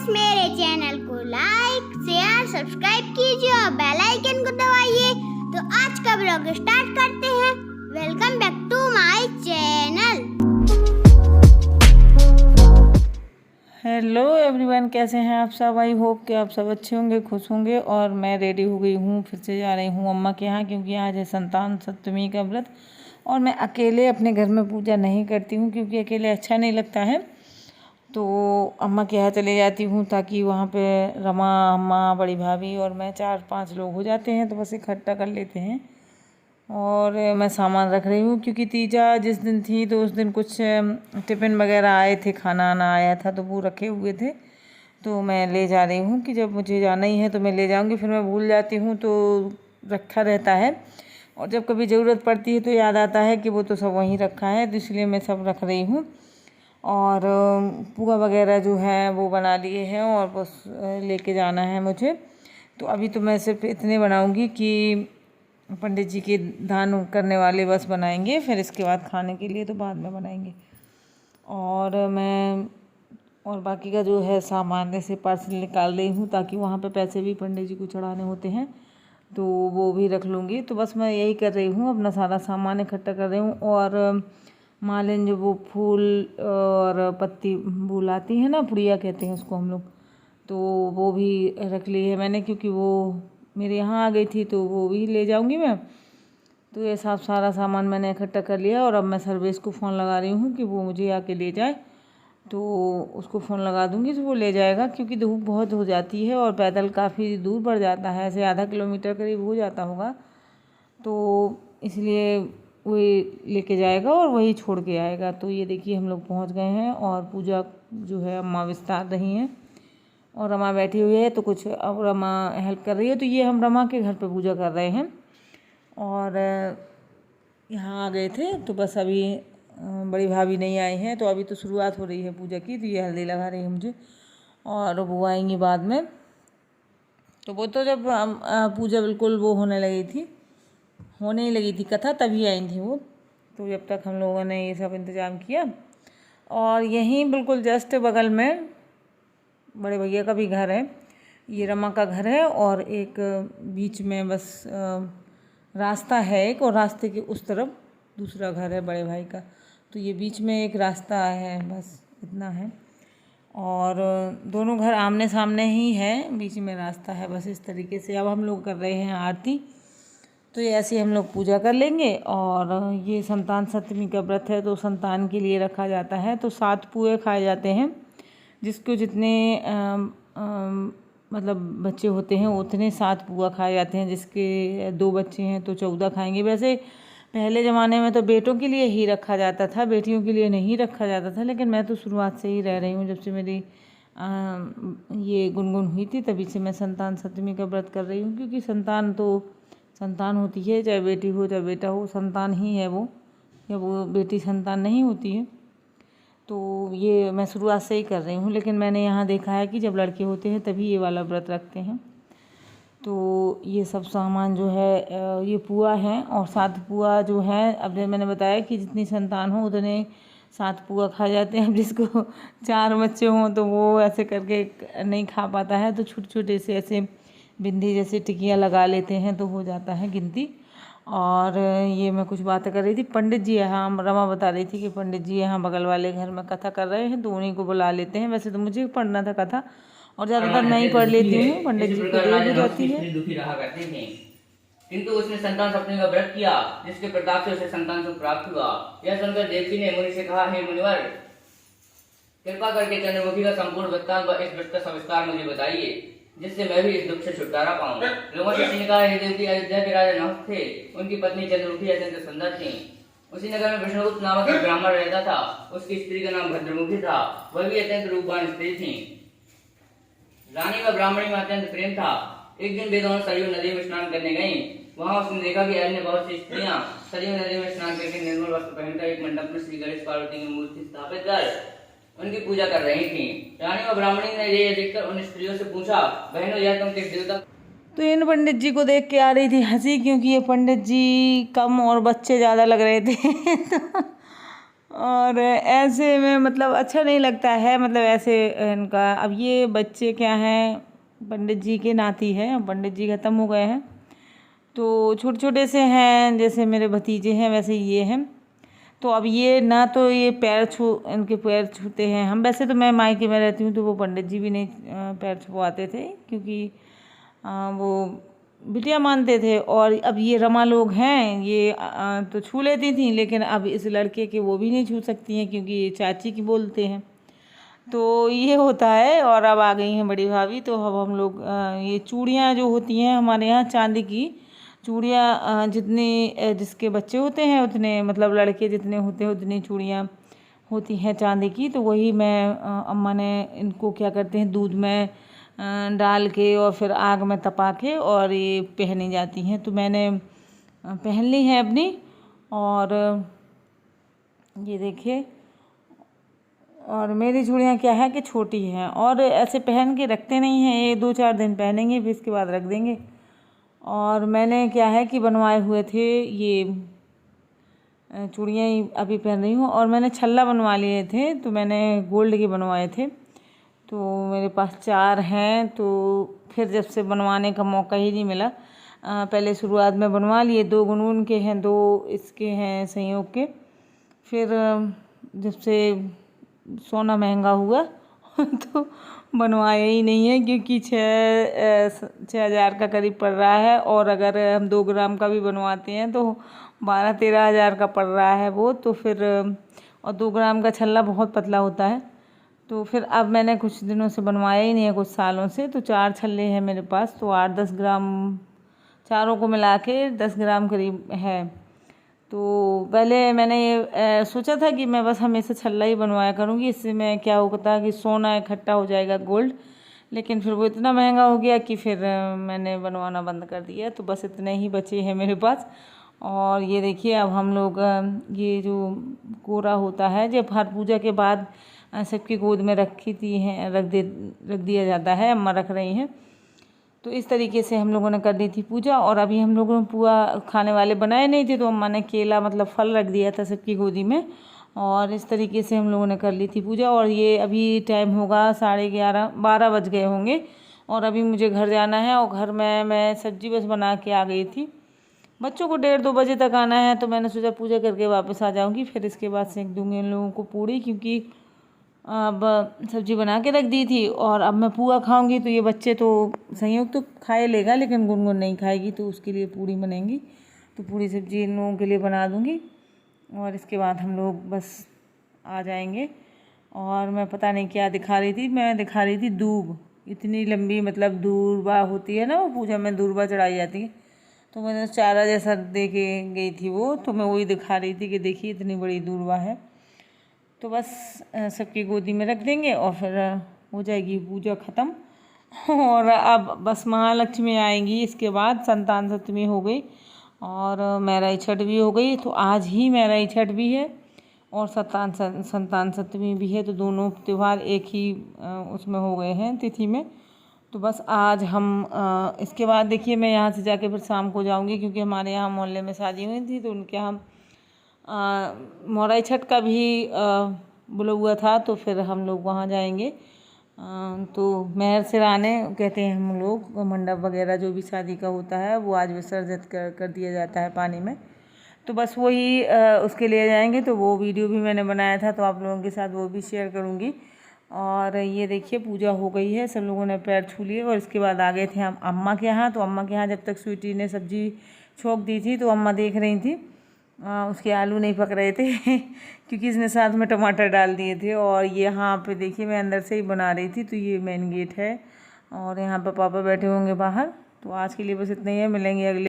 Guys, मेरे channel को like share subscribe कीजिए और बेल आइकन को दबाइए। तो आज का ब्लॉग स्टार्ट करते हैं। Welcome back to my channel. Hello everyone, कैसे हैं आप सब। आई होप कि आप सब अच्छे होंगे, खुश होंगे। और मैं रेडी हो गई हूँ, फिर से जा रही हूँ अम्मा के यहाँ, क्योंकि आज है संतान सप्तमी का व्रत। और मैं अकेले अपने घर में पूजा नहीं करती हूँ, क्योंकि अकेले अच्छा नहीं लगता है। तो अम्मा के यहाँ चले जाती हूँ, ताकि वहाँ पे रमा, अम्मा, बड़ी भाभी और मैं 4-5 लोग हो जाते हैं, तो बस इकट्ठा कर लेते हैं। और मैं सामान रख रही हूँ, क्योंकि तीजा जिस दिन थी तो उस दिन कुछ टिफ़िन वगैरह आए थे, खाना आना आया था, तो वो रखे हुए थे। तो मैं ले जा रही हूँ कि जब मुझे जाना ही है तो मैं ले जाऊँगी, फिर मैं भूल जाती हूँ तो रखा रहता है। और जब कभी ज़रूरत पड़ती है तो याद आता है कि वो तो सब वहीं रखा है, तो इसलिए मैं सब रख रही हूँ। और पुआ वगैरह जो है वो बना लिए हैं और बस लेके जाना है मुझे। तो अभी तो मैं सिर्फ इतने बनाऊँगी कि पंडित जी के दान करने वाले बस बनाएंगे, फिर इसके बाद खाने के लिए तो बाद में बनाएंगे। और बाकी का जो है सामान जैसे पार्सल निकाल रही हूँ, ताकि वहाँ पे पैसे भी पंडित जी को चढ़ाने होते हैं, तो वो भी रख लूँगी। तो बस मैं यही कर रही हूँ, अपना सारा सामान इकट्ठा कर रही हूँ। और मालिन जो वो फूल और पत्ती बुलाती है ना, पुड़िया कहते हैं उसको हम लोग, तो वो भी रख ली है मैंने, क्योंकि वो मेरे यहाँ आ गई थी, तो वो भी ले जाऊंगी मैं। तो ये सारा सामान मैंने इकट्ठा कर लिया। और अब मैं सर्विस को फ़ोन लगा रही हूँ कि वो मुझे आके ले जाए। तो उसको फ़ोन लगा दूँगी तो वो ले जाएगा, क्योंकि धूप बहुत हो जाती है और पैदल काफ़ी दूर पड़ जाता है, ऐसे आधा किलोमीटर करीब हो जाता होगा। तो इसलिए वो लेके जाएगा और वही छोड़ के आएगा। तो ये देखिए हम लोग पहुँच गए हैं, और पूजा जो है अम्मा विस्तार रही हैं और रमा बैठी हुई है, तो कुछ अब रमा हेल्प कर रही है। तो ये हम रमा के घर पे पूजा कर रहे हैं। और यहाँ आ गए थे, तो बस अभी बड़ी भाभी नहीं आई हैं, तो अभी तो शुरुआत हो रही है पूजा की। तो ये हल्दी लगा रही है मुझे, और वो आएंगी बाद में। तो वो तो जब पूजा बिल्कुल वो होने ही लगी थी कथा, तभी आई थी वो। तो जब तक हम लोगों ने ये सब इंतज़ाम किया। और यहीं बिल्कुल जस्ट बगल में बड़े भैया का भी घर है, ये रमा का घर है, और एक बीच में बस रास्ता है एक, और रास्ते के उस तरफ दूसरा घर है बड़े भाई का। तो ये बीच में एक रास्ता है, बस इतना है। और दोनों घर आमने सामने ही है, बीच में रास्ता है, बस इस तरीके से। अब हम लोग कर रहे हैं आरती, तो ये ऐसे हम लोग पूजा कर लेंगे। और ये संतान सप्तमी का व्रत है, तो संतान के लिए रखा जाता है। तो 7 पुए खाए जाते हैं, जिसको जितने मतलब बच्चे होते हैं उतने 7 पुआ खाए जाते हैं। जिसके 2 बच्चे हैं तो 14 खाएंगे। वैसे पहले ज़माने में तो बेटों के लिए ही रखा जाता था, बेटियों के लिए नहीं रखा जाता था। लेकिन मैं तो शुरुआत से ही रह रही हूँ, जब से मेरी ये गुनगुन हुई थी, तभी से मैं संतान सप्तमी का व्रत कर रही हूँ। क्योंकि संतान तो संतान होती है, चाहे बेटी हो चाहे बेटा हो, संतान ही है वो, या वो बेटी संतान नहीं होती है। तो ये मैं शुरुआत से ही कर रही हूँ। लेकिन मैंने यहाँ देखा है कि जब लड़के होते हैं तभी ये वाला व्रत रखते हैं। तो ये सब सामान जो है, ये पुआ है, और 7 पुआ जो है, अब मैंने बताया कि जितनी संतान हो उतने 7 पुआ खा जाते हैं। अब जिसको 4 बच्चे हों तो वो ऐसे करके नहीं खा पाता है, तो छोटे छोटे से ऐसे बिंदी जैसे टिकियाँ लगा लेते हैं, तो हो जाता है गिनती। और ये मैं कुछ बातें कर रही थी, पंडित जी यहाँ, रमा बता रही थी कि पंडित जी यहाँ बगल वाले घर में कथा कर रहे हैं, तो उन्हीं को बुला लेते हैं। वैसे तो मुझे पढ़ना था कथा, और ज़्यादातर मैं ही पढ़ लेती हूँ, पंडित जी को देर हो जाती है। दुखी रहा करते थे, किंतु उसने संतान सप्तमी का व्रत किया, जिसके प्रताप से उसे संतान सुख प्राप्त हुआ। यह सुनकर देवकी ने मुनि से कहा, हे मुनिवर, कृपा करके चंद्रमुखी का संपूर्ण वृत्तांत व इस व्रत का सविस्तार मुझे बताइए, जिससे मैं भी इस दुख से छुटकारा पाऊं। लोगों से कहा, हे देवकी, अयोध्या के राजा नहुष थे, उनकी पत्नी चंद्रमुखी अत्यंत सुंदर थी। उसी नगर में विष्णुगुप्त नामक एक ब्राह्मण रहता था, उसकी स्त्री का नाम भद्रमुखी था, वह भी अत्यंत रूपवान स्त्री थी। रानी व ब्राह्मणी में अत्यंत प्रेम था। एक दिन वे दोनों सरयू नदी में स्नान करने गईं। वहां उसने देखा कि अन्य बहुत सी स्त्रियां सरयू नदी में स्नान करके निर्मल वस्त्र पहनकर एक मंडप में श्री गणेश पार्वती की मूर्ति स्थापित कर उनकी पूजा कर रही थी। रानी व ब्राह्मणी ने ये देखकर उन स्त्रियों से पूछा, बहनों, यह तुम किस देवता। तो इन पंडित जी को देख के आ रही थी हंसी, क्योंकि ये पंडित जी कम और बच्चे ज़्यादा लग रहे थे। और ऐसे में मतलब अच्छा नहीं लगता है, मतलब ऐसे इनका। अब ये बच्चे क्या हैं, पंडित जी के नाती हैं, पंडित जी ख़त्म हो गए हैं, तो छोटे छोटे से हैं, जैसे मेरे भतीजे हैं वैसे ये हैं। तो अब ये ना तो ये इनके पैर छूते हैं। हम वैसे तो मैं मायके में रहती हूँ तो वो पंडित जी भी नहीं पैर छुआते थे, क्योंकि वो बिटिया मानते थे। और अब ये रमा लोग हैं, ये तो छू लेती थी, लेकिन अब इस लड़के के वो भी नहीं छू सकती हैं, क्योंकि ये चाची की बोलते हैं। तो ये होता है। और अब आ गई हैं बड़ी भाभी, तो अब हम लोग ये चूड़ियाँ जो होती हैं हमारे यहाँ, चांदी की चूड़ियाँ, जितनी जिसके बच्चे होते हैं उतने, मतलब लड़के जितने होते हैं उतनी चूड़ियाँ होती हैं चांदी की। तो वही मैं अम्मा ने इनको क्या करते हैं, दूध में डाल के और फिर आग में तपा के और ये पहनी जाती हैं। तो मैंने पहन ली है अपनी। और ये देखिए, और मेरी चूड़ियाँ क्या है कि छोटी हैं, और ऐसे पहन के रखते नहीं हैं, ये 2-4 दिन पहनेंगे फिर इसके बाद रख देंगे। और मैंने क्या है कि बनवाए हुए थे ये चूड़ियाँ ही अभी पहन रही हूँ। और मैंने छल्ला बनवा लिए थे, तो मैंने गोल्ड के बनवाए थे, तो मेरे पास 4 हैं। तो फिर जब से बनवाने का मौका ही नहीं मिला, पहले शुरुआत में बनवा लिए, 2 गुनगुन के हैं, 2 इसके हैं संयोग के। फिर जब से सोना महंगा हुआ तो बनवाया ही नहीं है, क्योंकि 6,000 का करीब पड़ रहा है। और अगर हम 2 ग्राम का भी बनवाते हैं तो 12-13 हज़ार का पड़ रहा है वो। तो फिर और 2 ग्राम का छल्ला बहुत पतला होता है। तो फिर अब मैंने कुछ दिनों से बनवाया ही नहीं है, कुछ सालों से। तो 4 छल्ले हैं मेरे पास, तो 8-10 ग्राम, चारों को मिला के 10 ग्राम करीब है। तो पहले मैंने ये सोचा था कि मैं बस हमेशा छल्ला ही बनवाया करूँगी, इससे मैं क्या होता कि सोना इकट्ठा हो जाएगा, गोल्ड। लेकिन फिर वो इतना महंगा हो गया कि फिर मैंने बनवाना बंद कर दिया। तो बस इतने ही बचे हैं मेरे पास। और ये देखिए, अब हम लोग ये जो कोरा होता है, जब हर पूजा के बाद सबकी गोद में रख दिया जाता है, अम्मा रख रही हैं। तो इस तरीके से हम लोगों ने कर दी थी पूजा। और अभी हम लोगों ने पुआ खाने वाले बनाए नहीं थे, तो अम्मा ने केला मतलब फल रख दिया था सबकी गोदी में, और इस तरीके से हम लोगों ने कर ली थी पूजा। और ये अभी टाइम होगा 11:30-12 बज गए होंगे, और अभी मुझे घर जाना है। और घर में मैं सब्जी बस बना के आ गई थी। बच्चों को 1:30-2 बजे तक आना है, तो मैंने सोचा पूजा करके वापस आ जाऊँगी, फिर इसके बाद सेंक दूँगी इन लोगों को पूड़ी, क्योंकि अब सब्जी बना के रख दी थी। और अब मैं पुआ खाऊंगी, तो ये बच्चे तो संयोग तो खाए लेगा, लेकिन गुनगुन नहीं खाएगी, तो उसके लिए पूड़ी बनेगी। तो पूड़ी सब्जी इन लोगों के लिए बना दूंगी, और इसके बाद हम लोग बस आ जाएंगे। और मैं पता नहीं क्या दिखा रही थी, मैं दिखा रही थी दूब, इतनी लंबी, मतलब दूर्बा होती है ना, वो पूजा में दूर्बा चढ़ाई जाती है, तो मैंने चारा जैसा दे के गई थी वो, तो मैं वही दिखा रही थी कि देखिए इतनी बड़ी दूर्बा है। तो बस सबकी गोदी में रख देंगे और फिर हो जाएगी पूजा ख़त्म। और अब बस महालक्ष्मी आएंगी, इसके बाद संतान सप्तमी हो गई और मैराई छठ भी हो गई। तो आज ही मैराई छठ भी है और संतान सप्तमी भी है, तो दोनों त्यौहार एक ही उसमें हो गए हैं तिथि में। तो बस आज हम इसके बाद देखिए मैं यहाँ से जाके फिर शाम को जाऊँगी, क्योंकि हमारे यहाँ मोहल्ले में शादी हुई थी, तो उनके यहाँ मोराई छठ का भी बुला हुआ था, तो फिर हम लोग वहाँ जाएंगे। तो मेहर सिराने कहते हैं हम लोग, मंडप वगैरह जो भी शादी का होता है वो आज विसर्जित कर दिया जाता है पानी में। तो बस वही उसके लिए जाएंगे। तो वो वीडियो भी मैंने बनाया था, तो आप लोगों के साथ वो भी शेयर करूँगी। और ये देखिए पूजा हो गई है, सब लोगों ने पैर छू लिए और इसके बाद आ गए थे हम अम्मा के यहाँ। तो अम्मा के यहाँ जब तक स्वीटी ने सब्जी छोंक दी थी, तो अम्मा देख रही थी उसके आलू नहीं पक रहे थे क्योंकि इसने साथ में टमाटर डाल दिए थे। और ये यहाँ पे देखिए मैं अंदर से ही बना रही थी, तो ये मेन गेट है और यहाँ पे पापा बैठे होंगे बाहर। तो आज के लिए बस इतना ही है, मिलेंगे अगले